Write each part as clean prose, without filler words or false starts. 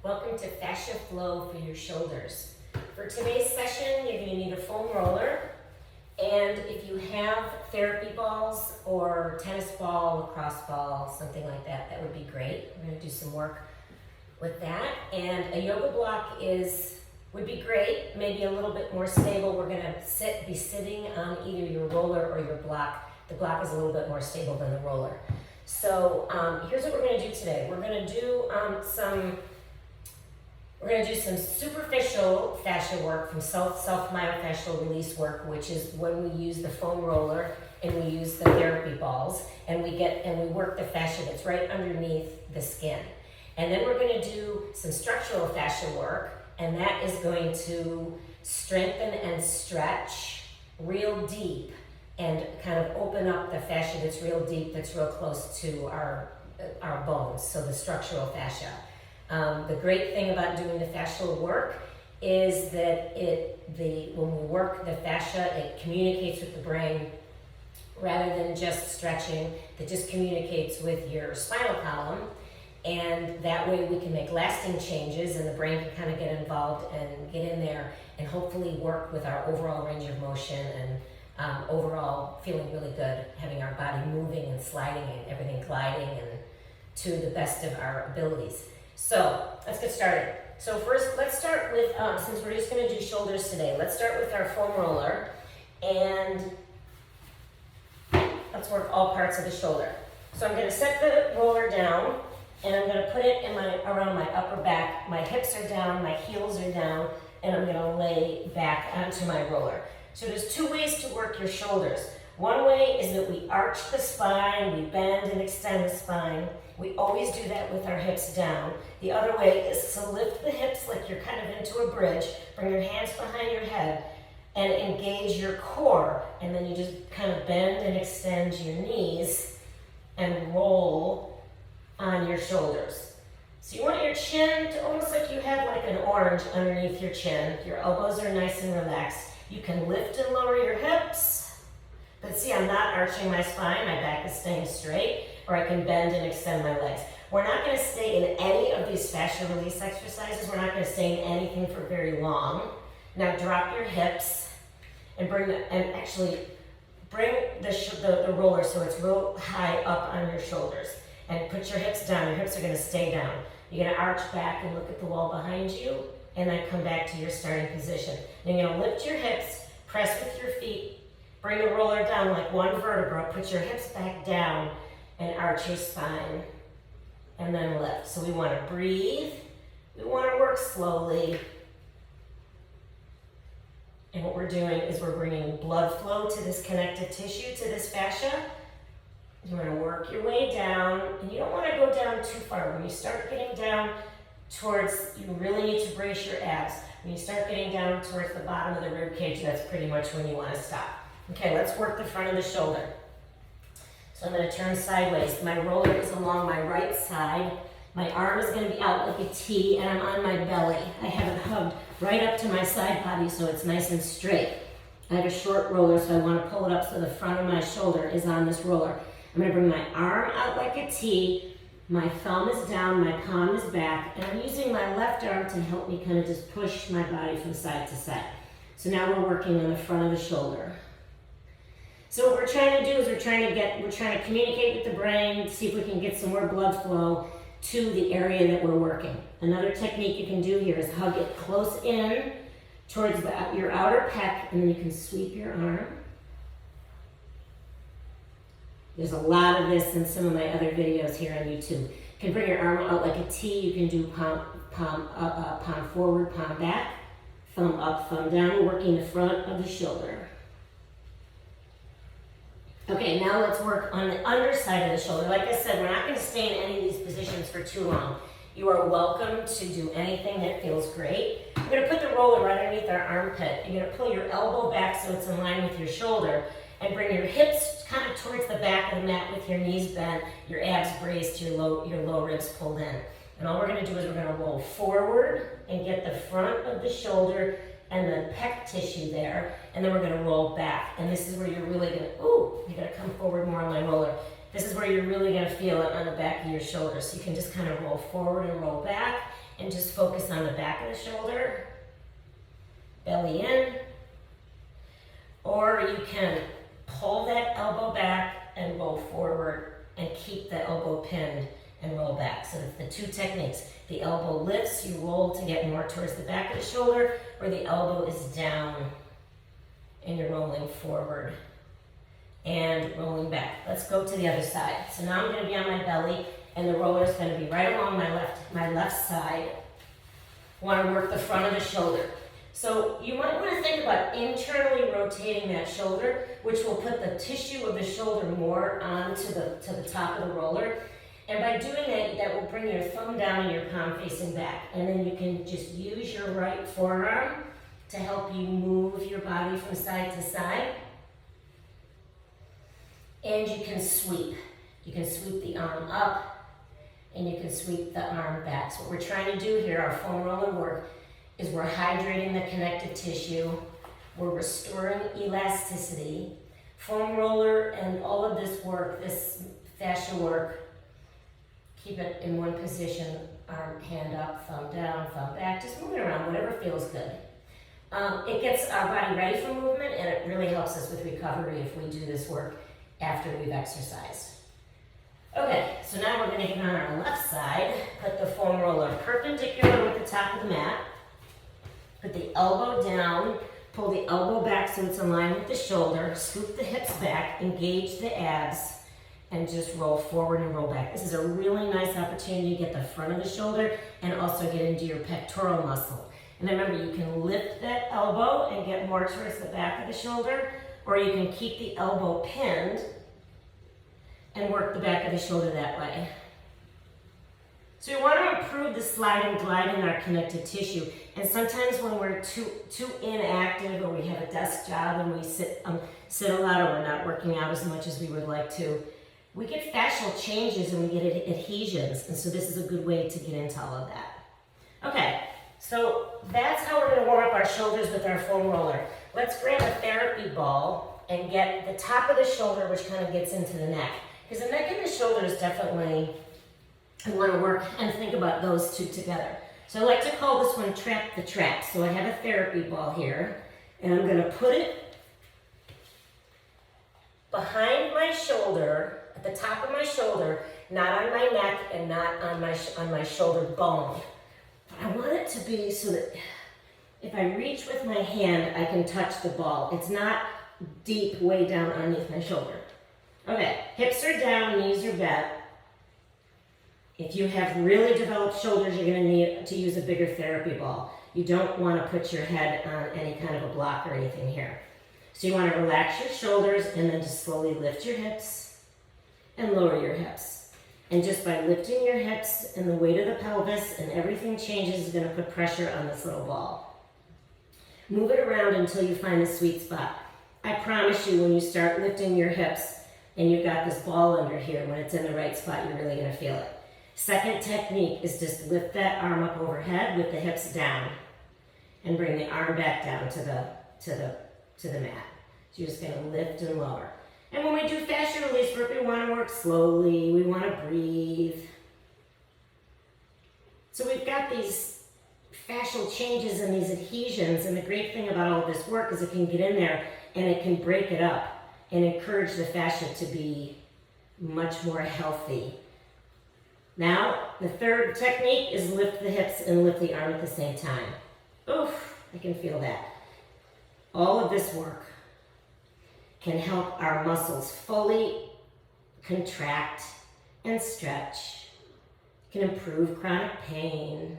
Welcome to Fascia Flow for your shoulders. For today's session, you're going to need a foam roller, and if you have therapy balls or tennis ball, lacrosse ball, something like that, that would be great. We're going to do some work with that, and a yoga block would be great, maybe a little bit more stable. We're going to be sitting on either your roller or your block. The block is a little bit more stable than the roller. So here's what we're going to do today. We're going to do some superficial fascia work from self-myofascial release work, which is when we use the foam roller and we use the therapy balls and we work the fascia that's right underneath the skin. And then we're going to do some structural fascia work, and that is going to strengthen and stretch real deep and kind of open up the fascia that's real deep, that's real close to our bones, so the structural fascia. The great thing about doing the fascial work is that when we work the fascia, it communicates with the brain rather than just stretching. It just communicates with your spinal column, and that way we can make lasting changes and the brain can kind of get involved and get in there and hopefully work with our overall range of motion and overall feeling really good, having our body moving and sliding and everything gliding and to the best of our abilities. So let's get started. So first, let's start with, since we're just going to do shoulders today, let's start with our foam roller, and let's work all parts of the shoulder. So I'm going to set the roller down, and I'm going to put it around my upper back. My hips are down, my heels are down, and I'm going to lay back onto my roller. So there's two ways to work your shoulders. One way is that we arch the spine, we bend and extend the spine. We always do that with our hips down. The other way is to lift the hips like you're kind of into a bridge, bring your hands behind your head, and engage your core. And then you just kind of bend and extend your knees and roll on your shoulders. So you want your chin to almost like you have like an orange underneath your chin. Your elbows are nice and relaxed. You can lift and lower your hips, but see, I'm not arching my spine. My back is staying straight, or I can bend and extend my legs. We're not going to stay in any of these fascia release exercises. We're not going to stay in anything for very long. Now drop your hips and bring the roller so it's real high up on your shoulders. And put your hips down. Your hips are going to stay down. You're going to arch back and look at the wall behind you, and then come back to your starting position. Then you're going to lift your hips, press with your feet, bring the roller down like one vertebra, put your hips back down, and arch your spine, and then lift. So we want to breathe. We want to work slowly. And what we're doing is we're bringing blood flow to this connective tissue, to this fascia. You want to work your way down, and you don't want to go down too far. When you start getting down towards, you really need to brace your abs. When you start getting down towards the bottom of the rib cage, that's pretty much when you want to stop. Okay, let's work the front of the shoulder. So I'm going to turn sideways. My roller is along my right side. My arm is going to be out like a T, and I'm on my belly. I have it hugged right up to my side body so it's nice and straight. I have a short roller, so I want to pull it up so the front of my shoulder is on this roller. I'm going to bring my arm out like a T. My thumb is down, my palm is back, and I'm using my left arm to help me kind of just push my body from side to side. So now we're working on the front of the shoulder. So what we're trying to do is we're trying to communicate with the brain, see if we can get some more blood flow to the area that we're working. Another technique you can do here is hug it close in towards your outer pec, and then you can sweep your arm. There's a lot of this in some of my other videos here on YouTube. You can bring your arm out like a T. You can do palm up, palm forward, palm back, thumb up, thumb down, working the front of the shoulder. Okay, now let's work on the underside of the shoulder. Like I said, we're not going to stay in any of these positions for too long. You are welcome to do anything that feels great. We're going to put the roller right underneath our armpit. You're going to pull your elbow back so it's in line with your shoulder, and bring your hips kind of towards the back of the mat with your knees bent, your abs braced, your low ribs pulled in. And all we're going to do is we're going to roll forward and get the front of the shoulder and the pec tissue there, and then we're going to roll back. And this is where you're really going to, you're going to come forward more on my roller. This is where you're really going to feel it on the back of your shoulder. So you can just kind of roll forward and roll back, and just focus on the back of the shoulder, belly in, or you can pull that elbow back and roll forward and keep the elbow pinned and roll back. So that's the two techniques. The elbow lifts, you roll to get more towards the back of the shoulder, or the elbow is down and you're rolling forward and rolling back. Let's go to the other side. So now I'm going to be on my belly and the roller is going to be right along my left side. Want to work the front of the shoulder. So you might want to think about internally rotating that shoulder, which will put the tissue of the shoulder more onto the top of the roller. And by doing that, that will bring your thumb down and your palm facing back. And then you can just use your right forearm to help you move your body from side to side. And you can sweep. You can sweep the arm up and you can sweep the arm back. So what we're trying to do here, our foam roller work, is we're hydrating the connective tissue. We're restoring elasticity. Foam roller and all of this work, this fascia work, keep it in one position, arm, hand up, thumb down, thumb back, just move it around, whatever feels good. It gets our body ready for movement and it really helps us with recovery if we do this work after we've exercised. Okay, so now we're going to get on our left side, put the foam roller perpendicular with the top of the mat, put the elbow down, pull the elbow back so it's in line with the shoulder, scoop the hips back, engage the abs, and just roll forward and roll back. This is a really nice opportunity to get the front of the shoulder and also get into your pectoral muscle. And then remember, you can lift that elbow and get more towards the back of the shoulder, or you can keep the elbow pinned and work the back of the shoulder that way. So we want to improve the slide and glide in our connective tissue. And sometimes when we're too inactive, or we have a desk job and we sit a lot, or we're not working out as much as we would like to, we get fascial changes and we get adhesions. And so this is a good way to get into all of that. Okay, so that's how we're going to warm up our shoulders with our foam roller. Let's grab a therapy ball and get the top of the shoulder, which kind of gets into the neck. Because the neck and the shoulder is definitely, I want to work and think about those two together. So I like to call this one trap the trap. So I have a therapy ball here, and I'm going to put it behind my shoulder, at the top of my shoulder, not on my neck and not on my shoulder bone. But I want it to be so that if I reach with my hand, I can touch the ball. It's not deep way down underneath my shoulder. Okay, hips are down, knees are bent. If you have really developed shoulders, you're going to need to use a bigger therapy ball. You don't want to put your head on any kind of a block or anything here. So you want to relax your shoulders and then just slowly lift your hips and lower your hips. And just by lifting your hips and the weight of the pelvis and everything changes is going to put pressure on this little ball. Move it around until you find the sweet spot. I promise you, when you start lifting your hips and you've got this ball under here, when it's in the right spot, you're really going to feel it. Second technique is just lift that arm up overhead with the hips down and bring the arm back down to the mat. So you're just going to lift and lower. And when we do fascia release work, we want to work slowly. We want to breathe. So we've got these fascial changes and these adhesions, and the great thing about all this work is it can get in there and it can break it up and encourage the fascia to be much more healthy. Now, the third technique is lift the hips and lift the arm at the same time. Oof, I can feel that. All of this work can help our muscles fully contract and stretch. It can improve chronic pain.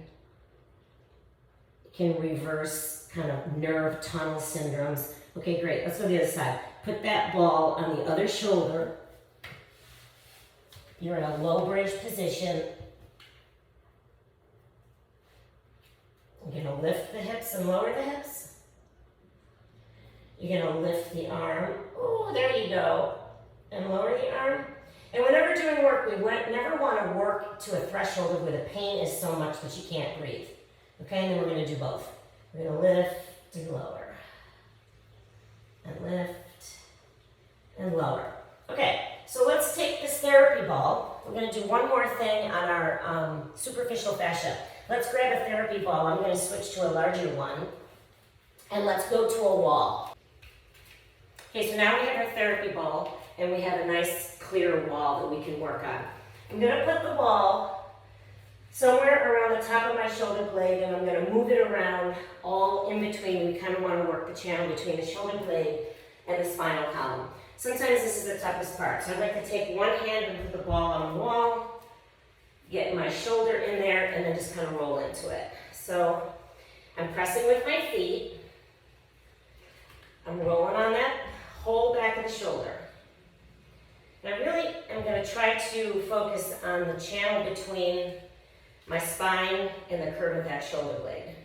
It can reverse kind of nerve tunnel syndromes. Okay, great. Let's go to the other side. Put that ball on the other shoulder. You're in a low bridge position. You're going to lift the hips and lower the hips. You're going to lift the arm. Oh, there you go. And lower the arm. And whenever doing work, we never want to work to a threshold where the pain is so much that you can't breathe. Okay, and then we're going to do both. We're going to lift and lower. And lift and lower. Okay, so let's take this therapy ball. We're gonna do one more thing on our superficial fascia. Let's grab a therapy ball. I'm gonna switch to a larger one. And let's go to a wall. Okay, so now we have our therapy ball and we have a nice clear wall that we can work on. I'm gonna put the ball somewhere around the top of my shoulder blade and I'm gonna move it around all in between. We kind of wanna work the channel between the shoulder blade and the spinal column. Sometimes this is the toughest part. So I'd like to take one hand and put the ball on the wall, get my shoulder in there, and then just kind of roll into it. So I'm pressing with my feet. I'm rolling on that whole back of the shoulder. And I really am going to try to focus on the channel between my spine and the curve of that shoulder blade.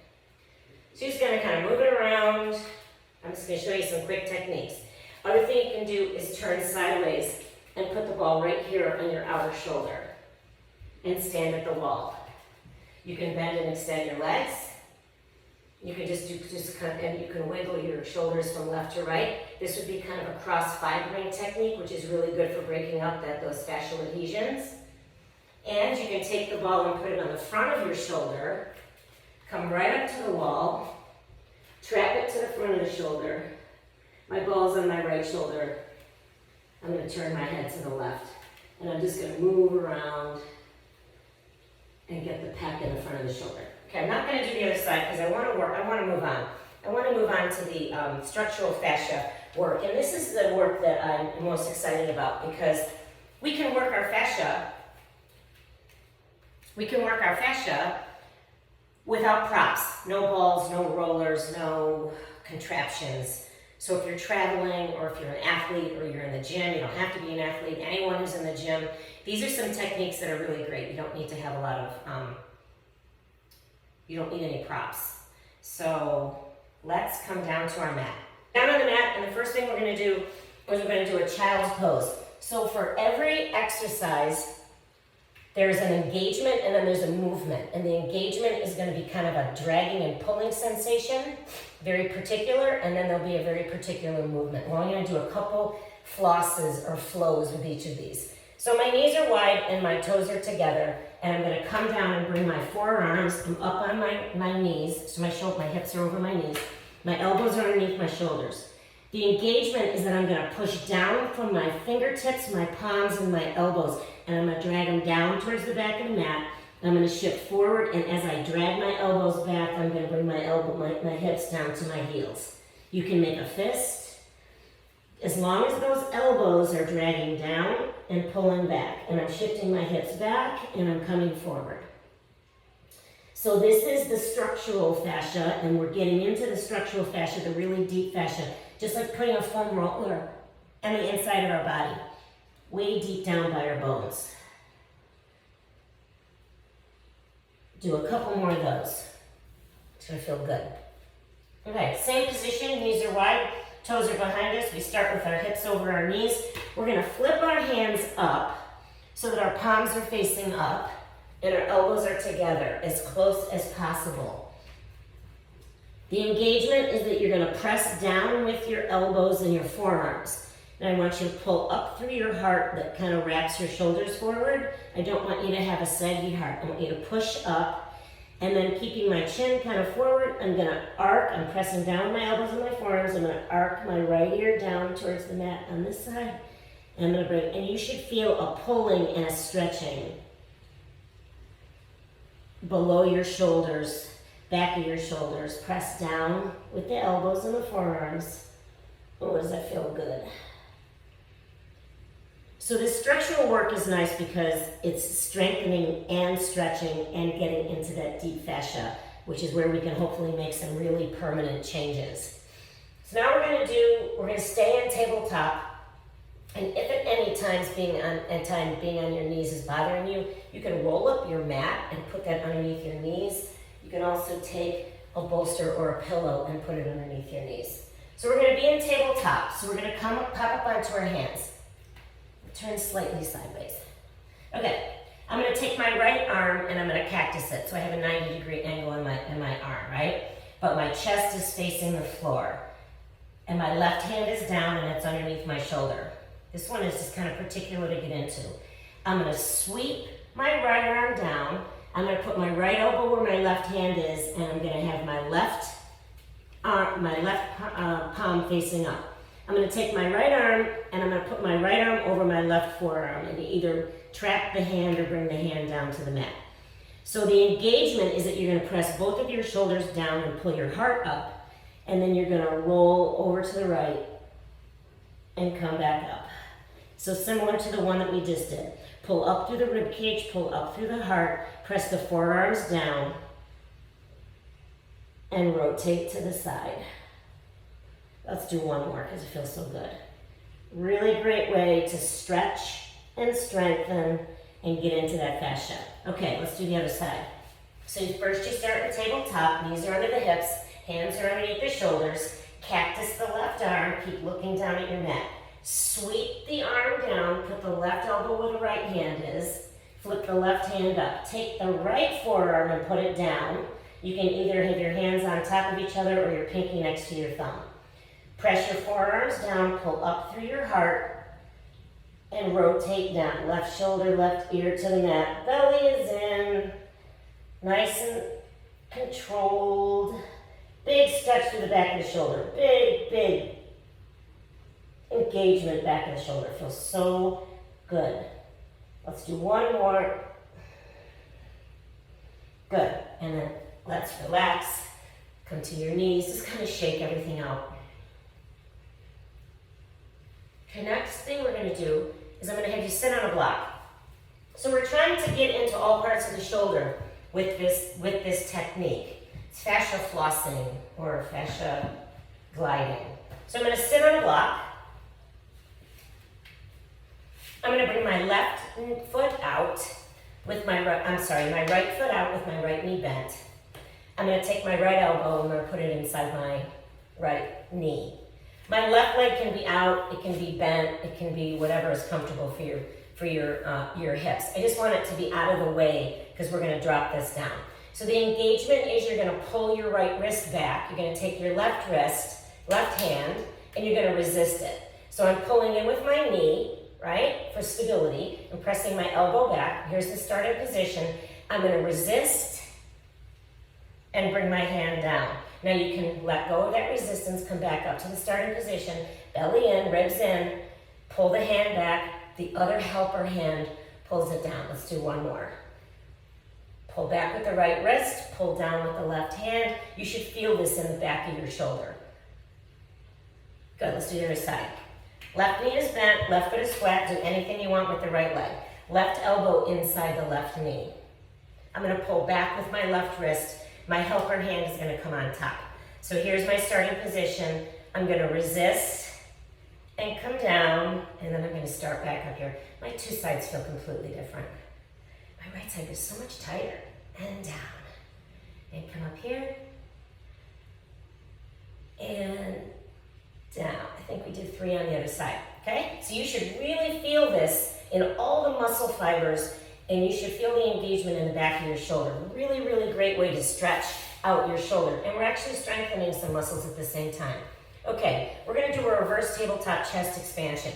So you're just going to kind of move it around. I'm just going to show you some quick techniques. Other thing you can do is turn sideways and put the ball right here on your outer shoulder and stand at the wall. You can bend and extend your legs. You can and you can wiggle your shoulders from left to right. This would be kind of a cross-fibering technique, which is really good for breaking up those fascial adhesions. And you can take the ball and put it on the front of your shoulder, come right up to the wall, trap it to the front of the shoulder. My ball's on my right shoulder. I'm going to turn my head to the left, and I'm just going to move around and get the pack in the front of the shoulder. Okay, I'm not going to do the other side because I want to move on. I want to move on to the structural fascia work. And this is the work that I'm most excited about because we can work our fascia. We can work our fascia without props. No balls, no rollers, no contraptions. So if you're traveling or if you're an athlete or you're in the gym, you don't have to be an athlete. Anyone who's in the gym, these are some techniques that are really great. You don't need to have a lot of you don't need any props. So let's come down to our mat. Down on the mat, and the first thing we're gonna do is we're gonna do a child's pose. So for every exercise, there's an engagement and then there's a movement. And the engagement is gonna be kind of a dragging and pulling sensation, very particular, and then there'll be a very particular movement. We're only gonna do a couple flosses or flows with each of these. So my knees are wide and my toes are together, and I'm going to come down and bring my forearms up on my knees, so my hips are over my knees. My elbows are underneath my shoulders. The engagement is that I'm going to push down from my fingertips, my palms, and my elbows, and I'm going to drag them down towards the back of the mat. I'm going to shift forward, and as I drag my elbows back, I'm going to bring my hips down to my heels. You can make a fist. As long as those elbows are dragging down and pulling back, and I'm shifting my hips back and I'm coming forward. So this is the structural fascia, and we're getting into the structural fascia, the really deep fascia, just like putting a foam roller on the inside of our body, way deep down by our bones. Do a couple more of those. It's gonna feel good. Okay, same position, knees are wide. Toes are behind us. We start with our hips over our knees. We're going to flip our hands up so that our palms are facing up and our elbows are together as close as possible. The engagement is that you're going to press down with your elbows and your forearms. And I want you to pull up through your heart that kind of wraps your shoulders forward. I don't want you to have a saggy heart. I want you to push up. And then keeping my chin kind of forward, I'm going to arc. I'm pressing down my elbows and my forearms. I'm going to arc my right ear down towards the mat on this side. And I'm going to bring, and you should feel a pulling and a stretching below your shoulders, back of your shoulders. Press down with the elbows and the forearms. Oh, does that feel good? So this structural work is nice because it's strengthening and stretching and getting into that deep fascia, which is where we can hopefully make some really permanent changes. So now we're going to stay in tabletop, and if at any times being on your knees is bothering you, you can roll up your mat and put that underneath your knees. You can also take a bolster or a pillow and put it underneath your knees. So we're going to be in tabletop. So we're going to pop up onto our hands. Turn slightly sideways. Okay, I'm going to take my right arm and I'm going to cactus it. So I have a 90-degree angle in my arm, right? But my chest is facing the floor. And my left hand is down and it's underneath my shoulder. This one is just kind of particular to get into. I'm gonna sweep my right arm down. I'm gonna put my right elbow where my left hand is, and I'm gonna have my left palm facing up. I'm gonna take my right arm, and I'm gonna put my right arm over my left forearm, and either trap the hand or bring the hand down to the mat. So the engagement is that you're gonna press both of your shoulders down and pull your heart up, and then you're gonna roll over to the right and come back up. So similar to the one that we just did. Pull up through the rib cage, pull up through the heart, press the forearms down, and rotate to the side. Let's do one more because it feels so good. Really great way to stretch and strengthen and get into that fascia. Okay, let's do the other side. So first you start at the tabletop, knees are under the hips, hands are underneath the shoulders, cactus the left arm, keep looking down at your mat. Sweep the arm down, put the left elbow where the right hand is, flip the left hand up. Take the right forearm and put it down. You can either have your hands on top of each other or your pinky next to your thumb. Press your forearms down, pull up through your heart, and rotate down. Left shoulder, left ear to the mat. Belly is in, nice and controlled. Big stretch through the back of the shoulder. Big engagement back of the shoulder. Feels so good. Let's do one more. Good. And then let's relax. Come to your knees. Just kind of shake everything out. The next thing we're going to do is I'm going to have you sit on a block. So we're trying to get into all parts of the shoulder with this technique. It's fascia flossing or fascia gliding. So I'm going to sit on a block. I'm going to bring my left foot out with my right foot out with my right knee bent. I'm going to take my right elbow and I'm going to put it inside my right knee. My left leg can be out, it can be bent, it can be whatever is comfortable for your hips. I just want it to be out of the way because we're going to drop this down. So the engagement is you're going to pull your right wrist back. You're going to take your left wrist, left hand, and you're going to resist it. So I'm pulling in with my knee, right, for stability. I'm pressing my elbow back. Here's the starting position. I'm going to resist and bring my hand down. Now you can let go of that resistance, come back up to the starting position, belly in, ribs in, pull the hand back, the other helper hand pulls it down. Let's do one more. Pull back with the right wrist, pull down with the left hand. You should feel this in the back of your shoulder. Good, let's do the other side. Left knee is bent, left foot is flat, do anything you want with the right leg. Left elbow inside the left knee. I'm gonna pull back with my left wrist. My helper hand is gonna come on top. So here's my starting position. I'm gonna resist and come down, and then I'm gonna start back up here. My two sides feel completely different. My right side is so much tighter, and down. And come up here, and down. I think we did 3 on the other side, okay? So you should really feel this in all the muscle fibers, and you should feel the engagement in the back of your shoulder. Really, really great way to stretch out your shoulder. And we're actually strengthening some muscles at the same time. Okay, we're gonna do a reverse tabletop chest expansion.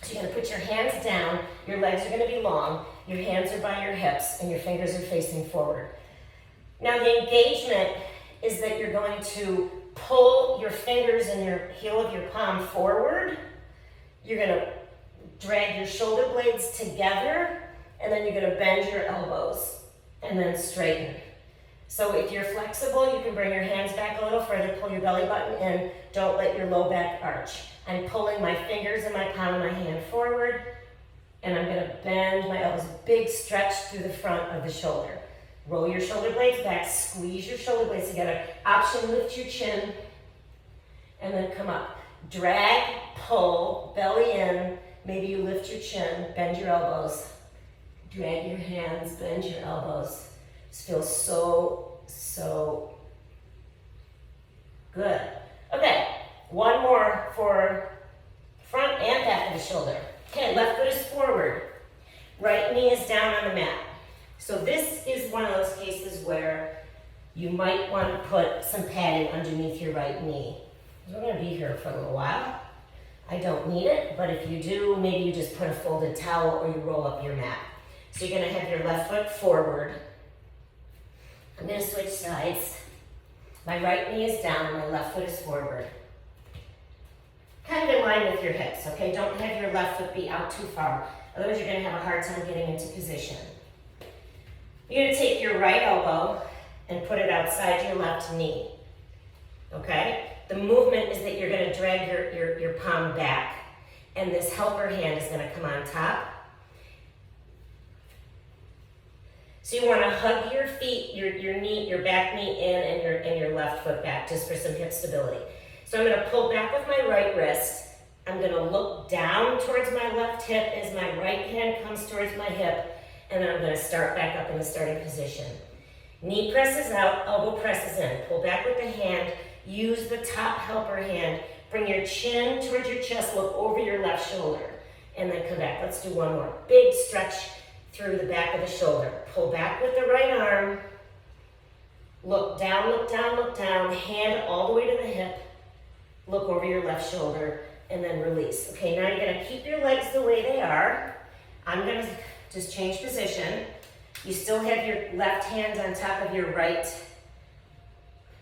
So you're gonna put your hands down, your legs are gonna be long, your hands are by your hips, and your fingers are facing forward. Now the engagement is that you're going to pull your fingers and your heel of your palm forward. You're gonna drag your shoulder blades together, and then you're gonna bend your elbows and then straighten. So if you're flexible, you can bring your hands back a little further, pull your belly button in, don't let your low back arch. I'm pulling my fingers and my palm of my hand forward, and I'm gonna bend my elbows, big stretch through the front of the shoulder. Roll your shoulder blades back, squeeze your shoulder blades together. Option, lift your chin, and then come up. Drag, pull, belly in, maybe you lift your chin, bend your elbows. Drag your hands, bend your elbows. This feels so good. Okay, one more for front and back of the shoulder. Okay, left foot is forward. Right knee is down on the mat. So this is one of those cases where you might want to put some padding underneath your right knee. We're going to be here for a little while. I don't need it, but if you do, maybe you just put a folded towel or you roll up your mat. So you're gonna have your left foot forward. I'm gonna switch sides. My right knee is down, my left foot is forward. Kind of in line with your hips, okay? Don't have your left foot be out too far. Otherwise you're gonna have a hard time getting into position. You're gonna take your right elbow and put it outside your left knee, okay? The movement is that you're gonna drag your palm back, and this helper hand is gonna come on top. So you wanna hug your feet, your knee, your back knee in, and your left foot back, just for some hip stability. So I'm gonna pull back with my right wrist. I'm gonna look down towards my left hip as my right hand comes towards my hip, and then I'm gonna start back up in the starting position. Knee presses out, elbow presses in. Pull back with the hand. Use the top helper hand. Bring your chin towards your chest. Look over your left shoulder. And then come back. Let's do one more. Big stretch through the back of the shoulder. Pull back with the right arm. Look down, look down, look down. Hand all the way to the hip. Look over your left shoulder. And then release. Okay, now you're going to keep your legs the way they are. I'm going to just change position. You still have your left hand on top of your right,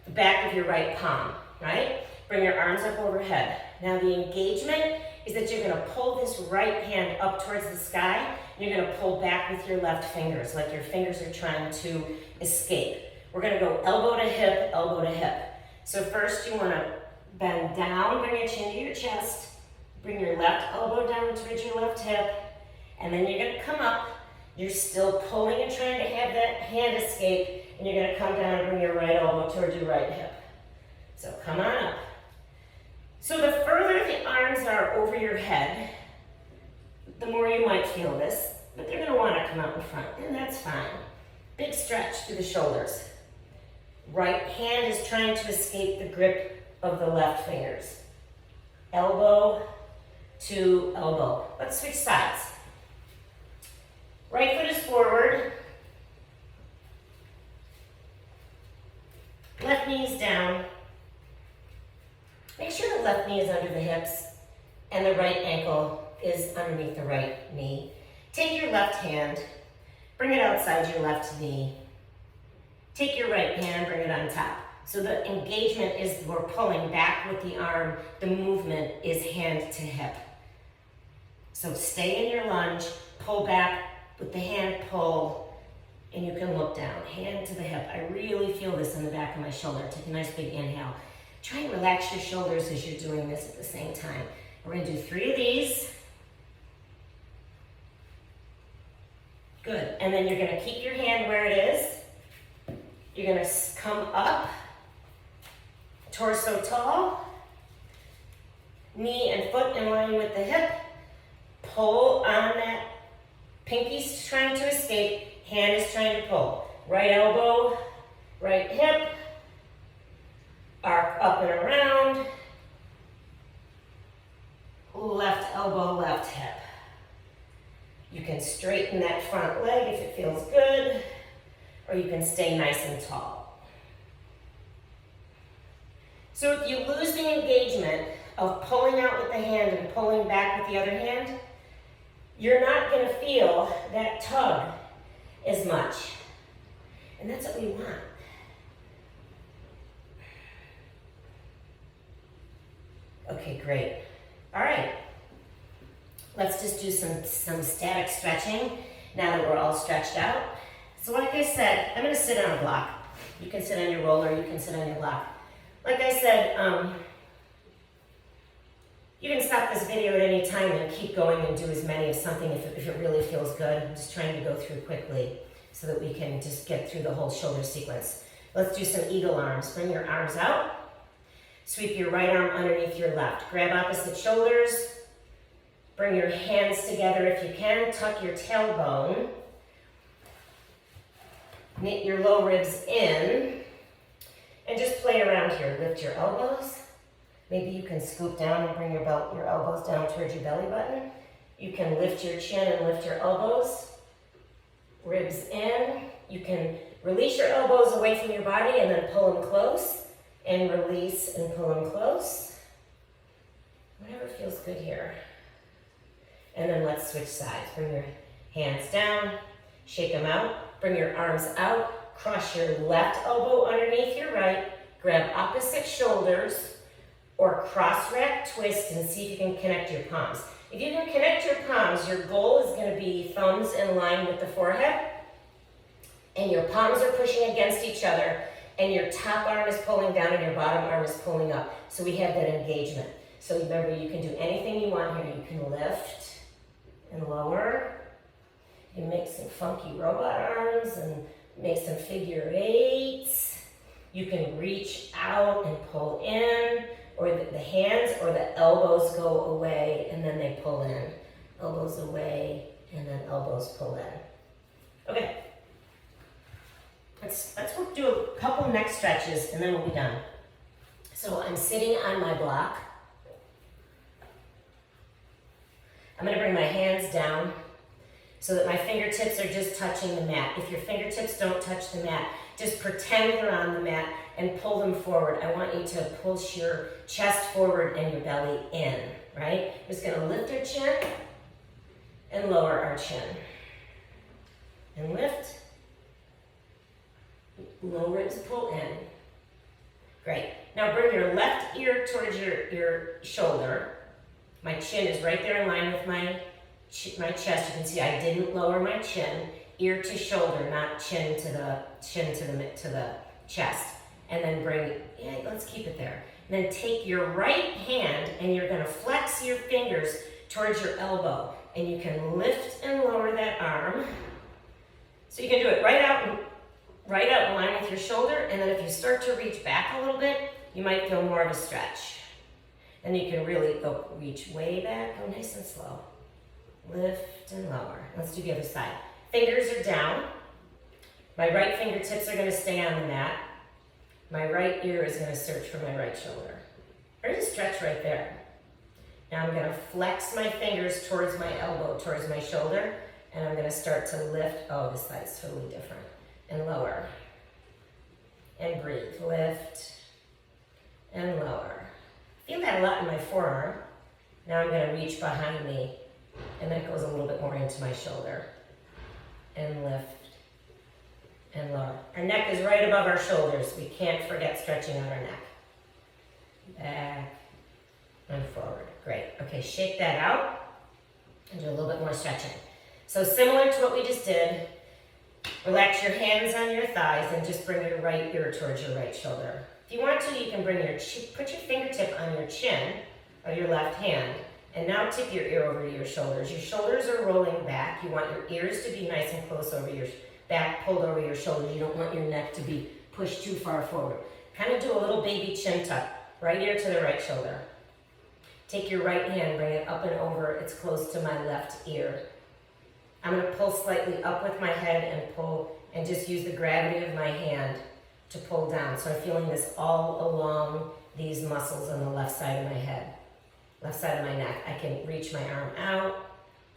the back of your right palm, right? Bring your arms up overhead. Now the engagement is that you're gonna pull this right hand up towards the sky. And you're gonna pull back with your left fingers, like your fingers are trying to escape. We're gonna go elbow to hip, elbow to hip. So first you wanna bend down, bring your chin to your chest, bring your left elbow down towards your left hip, and then you're gonna come up. You're still pulling and trying to have that hand escape, and you're gonna come down and bring your right elbow towards your right hip. So come on up. So the further the arms are over your head, the more you might feel this, but they're gonna wanna come out in front, and that's fine. Big stretch through the shoulders. Right hand is trying to escape the grip of the left fingers. Elbow to elbow. Let's switch sides. Right foot is forward. Left knee is down. Make sure the left knee is under the hips and the right ankle is underneath the right knee. Take your left hand, bring it outside your left knee. Take your right hand, bring it on top. So the engagement is we're pulling back with the arm. The movement is hand to hip. So stay in your lunge, pull back, with the hand pull, and you can look down, hand to the hip. I really feel this in the back of my shoulder. Take a nice big inhale. Try and relax your shoulders as you're doing this at the same time. We're gonna do 3 of these. Good, and then you're gonna keep your hand where it is. You're gonna come up, torso tall, knee and foot in line with the hip. Pull on that. Pinky's trying to escape, hand is trying to pull. Right elbow, right hip, arc up and around. Left elbow, left hip. You can straighten that front leg if it feels good, or you can stay nice and tall. So if you lose the engagement of pulling out with the hand and pulling back with the other hand, you're not going to feel that tug as much. And that's what we want. Okay, great. All right. Let's just do some static stretching now that we're all stretched out. So like I said, I'm going to sit on a block. You can sit on your roller, you can sit on your block. Like I said, you can stop this video at any time and keep going and do as many as something if it really feels good. I'm just trying to go through quickly so that we can just get through the whole shoulder sequence. Let's do some eagle arms. Bring your arms out. Sweep your right arm underneath your left. Grab opposite shoulders. Bring your hands together if you can. Tuck your tailbone. Knit your low ribs in. And just play around here. Lift your elbows. Maybe you can scoop down and bring your elbows down towards your belly button. You can lift your chin and lift your elbows. Ribs in. You can release your elbows away from your body and then pull them close. And release and pull them close. Whatever feels good here. And then let's switch sides. Bring your hands down, shake them out, bring your arms out, cross your left elbow underneath your right, grab opposite shoulders, or cross rack twist and see if you can connect your palms. If you can connect your palms, your goal is going to be thumbs in line with the forehead, and your palms are pushing against each other, and your top arm is pulling down and your bottom arm is pulling up. So we have that engagement. So remember, you can do anything you want here. You can lift and lower. You can make some funky robot arms and make some figure eights. You can reach out and pull in, or the hands or the elbows go away and then they pull in. Elbows away and then elbows pull in. Okay. Let's do a couple neck stretches and then we'll be done. So I'm sitting on my block. I'm going to bring my hands down so that my fingertips are just touching the mat. If your fingertips don't touch the mat, just pretend they're on the mat and pull them forward. I want you to push your chest forward and your belly in, right? We're just going to lift our chin and lower our chin. And lift. Lower it to pull in. Great. Now bring your left ear towards your shoulder. My chin is right there in line with my chest. You can see I didn't lower my chin. Ear to shoulder, not chin to the chest. And then let's keep it there. And then take your right hand and you're going to flex your fingers towards your elbow. And you can lift and lower that arm. So you can do it right out in line with your shoulder. And then if you start to reach back a little bit, you might feel more of a stretch. And you can really reach way back, go nice and slow. Lift and lower. Let's do the other side. Fingers are down. My right fingertips are going to stay on the mat. My right ear is going to search for my right shoulder. There's a stretch right there. Now I'm going to flex my fingers towards my elbow, towards my shoulder, and I'm going to start to lift. Oh, this side's totally different. And lower. And breathe. Lift and lower. Feel that a lot in my forearm. Now I'm going to reach behind me, and that goes a little bit more into my shoulder. And lift and lower. Our neck is right above our shoulders. We can't forget stretching out our neck. Back and forward. Great. Okay, shake that out and do a little bit more stretching. So similar to what we just did, relax your hands on your thighs and just bring your right ear towards your right shoulder. If you want to, you can put your fingertip on your chin of your left hand, and now tip your ear over to your shoulders. Your shoulders are rolling back. You want your ears to be nice and close over your back, pulled over your shoulders. You don't want your neck to be pushed too far forward. Kind of do a little baby chin tuck, right ear to the right shoulder. Take your right hand, bring it up and over. It's close to my left ear. I'm going to pull slightly up with my head and pull, and just use the gravity of my hand to pull down. So I'm feeling this all along these muscles on the left side of my head, left side of my neck. I can reach my arm out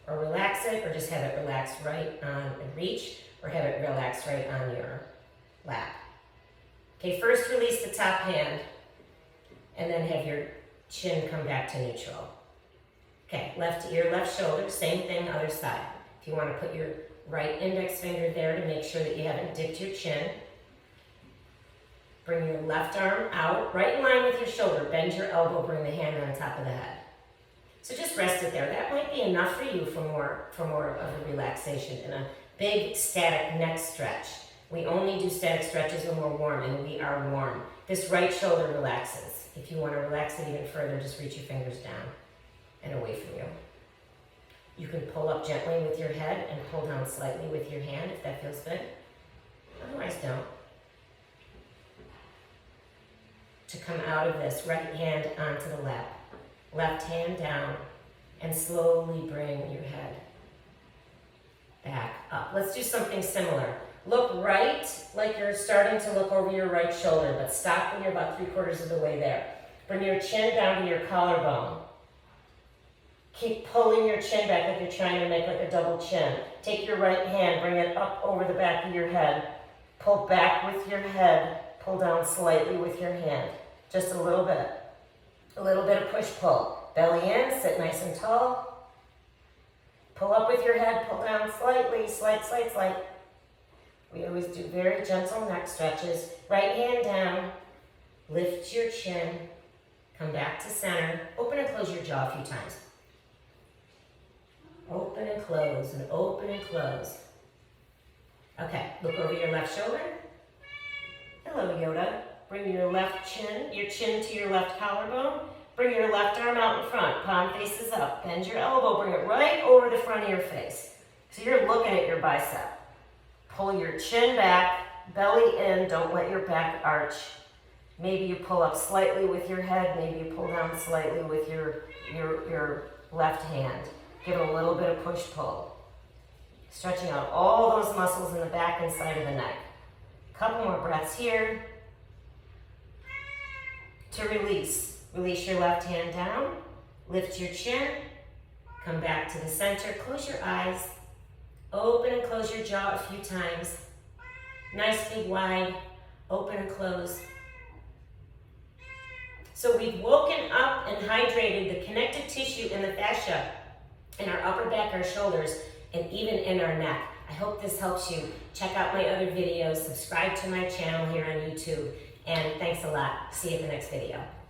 or relax it, or just have it relaxed right on and reach, or have it relaxed right on your lap. Okay, first release the top hand and then have your chin come back to neutral. Okay, left ear, left shoulder, same thing, other side. If you want to put your right index finger there to make sure that you haven't dipped your chin. Bring your left arm out, right in line with your shoulder. Bend your elbow, bring the hand on top of the head. So just rest it there. That might be enough for you for more of a relaxation and a big static neck stretch. We only do static stretches when we're warm, and we are warm. This right shoulder relaxes. If you want to relax it even further, just reach your fingers down and away from you. You can pull up gently with your head and pull down slightly with your hand if that feels good. Otherwise, don't. To come out of this, right hand onto the lap, left hand down, and slowly bring your head back up. Let's do something similar. Look right, like you're starting to look over your right shoulder, but stop when you're about 3/4 of the way there. Bring your chin down to your collarbone. Keep pulling your chin back like you're trying to make like a double chin. Take your right hand, bring it up over the back of your head. Pull back with your head, pull down slightly with your hand. Just a little bit of push-pull. Belly in, sit nice and tall. Pull up with your head, pull down slightly, slight. We always do very gentle neck stretches. Right hand down, lift your chin, come back to center. Open and close your jaw a few times. Open and close, and open and close. Okay, look over your left shoulder. Hello, Yoda. Bring your chin to your left collarbone. Bring your left arm out in front. Palm faces up. Bend your elbow. Bring it right over the front of your face. So you're looking at your bicep. Pull your chin back, belly in. Don't let your back arch. Maybe you pull up slightly with your head. Maybe you pull down slightly with your left hand. Give it a little bit of push-pull. Stretching out all those muscles in the back and side of the neck. Couple more breaths here. To release, release your left hand down, lift your chin, come back to the center, close your eyes, open and close your jaw a few times. Nice big wide, open and close. So we've woken up and hydrated the connective tissue in the fascia in our upper back, our shoulders, and even in our neck. I hope this helps you. Check out my other videos, subscribe to my channel here on YouTube, and thanks a lot. See you in the next video.